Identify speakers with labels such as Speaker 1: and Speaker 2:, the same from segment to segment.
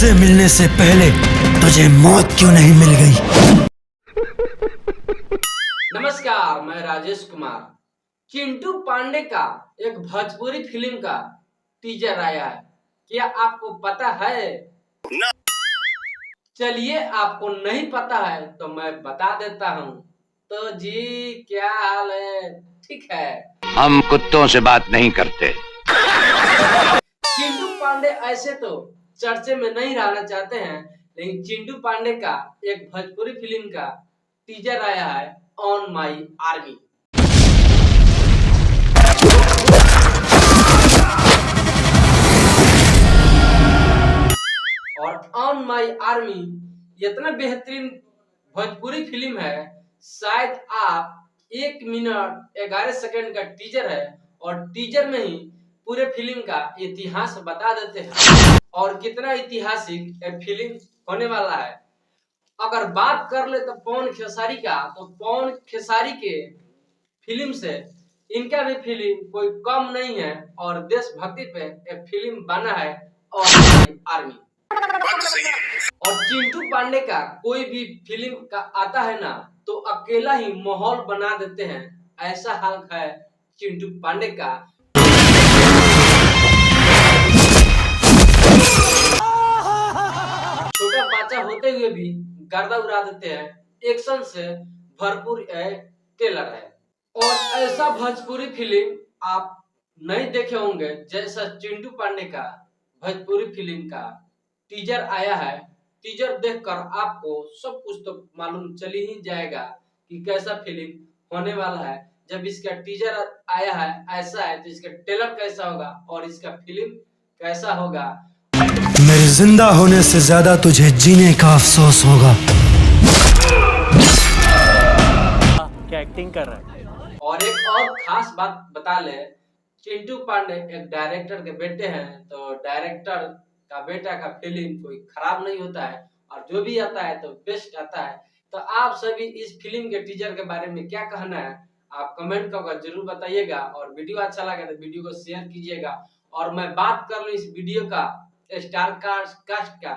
Speaker 1: मुझसे मिलने से पहले तुझे मौत क्यों नहीं मिल गई?
Speaker 2: नमस्कार, मैं राजेश कुमार। चिंटू पांडे का एक भोजपुरी फिल्म का टीजर आया है, क्या आपको पता है? चलिए, आपको नहीं पता है तो मैं बता देता हूँ। तो जी, क्या हाल है? ठीक है।
Speaker 3: हम कुत्तों से बात नहीं करते।
Speaker 2: चिंटू पांडे ऐसे तो चर्चे में नहीं रहना चाहते हैं, लेकिन चिंटू पांडे का एक भोजपुरी फिल्म का टीजर आया है, ऑन माई आर्मी। और ऑन माई आर्मी इतना बेहतरीन भोजपुरी फिल्म है, शायद आप 1 मिनट 11 सेकंड का टीजर है और टीजर में ही पूरे फिल्म का इतिहास बता देते हैं और कितना ऐतिहासिक ये फिल्म होने वाला है। अगर बात कर ले तो पवन खेसारी का, तो पवन खेसारी के फिल्म से इनका भी फिल्म कोई कम नहीं है और देशभक्ति पे एक फिल्म बना है और आर्मी। और चिंटू पांडे का कोई भी फिल्म का आता है ना, तो अकेला ही माहौल बना देते हैं, ऐसा हाल है चिंटू पांडे का। छोटा बच्चा होते हुए भी गर्दा उड़ा देते हैं, एक्शन से भरपूर टेलर है। और ऐसा भोजपुरी फिल्म आप नहीं देखे होंगे जैसा चिंटू पांडे का भोजपुरी फिल्म का टीजर आया है। टीजर देखकर आपको सब कुछ तो मालूम चल ही जाएगा कि कैसा फिल्म होने वाला है। जब इसका टीजर आया है ऐसा है, तो इसका ट्रेलर कैसा होगा और इसका फिल्म कैसा होगा।
Speaker 1: मेरे जिंदा होने से ज्यादा तुझे जीने का अफसोस होगा।
Speaker 4: क्या एक्टिंग कर रहा है।
Speaker 2: और एक और खास बात बता ले, चिंटू पांडे एक डायरेक्टर के बेटे हैं, तो डायरेक्टर का बेटा का फिल्म कोई खराब नहीं होता है और जो भी आता है तो बेस्ट आता है। तो आप सभी इस फिल्म के टीजर के बारे में क्या कहना है, आप कमेंट करके जरूर बताइएगा। और वीडियो अच्छा लगे तो वीडियो को शेयर कीजिएगा। और मैं बात कर लूं इस वीडियो का स्टार कास्ट का,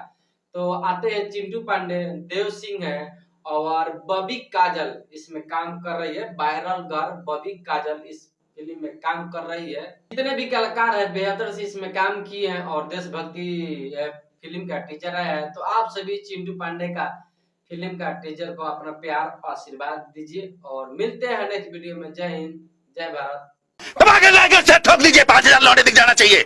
Speaker 2: तो आते हैं चिंटू पांडे, देव सिंह है और बॉबी काजल इसमें काम कर रही है। वायरल गर्ल बॉबी काजल इस फिल्म में काम कर रही है। जितने भी कलाकार है बेहतर से इसमें काम किए हैं और देशभक्ति फिल्म का टीजर आया है। तो आप सभी चिंटू पांडे का फिल्म का टीजर को अपना प्यार और आशीर्वाद दीजिए और मिलते हैं नेक्स्ट वीडियो में। जय हिंद, जय भारत।
Speaker 3: ठोक लीजिए, 5000 लौटे दिख जाना चाहिए।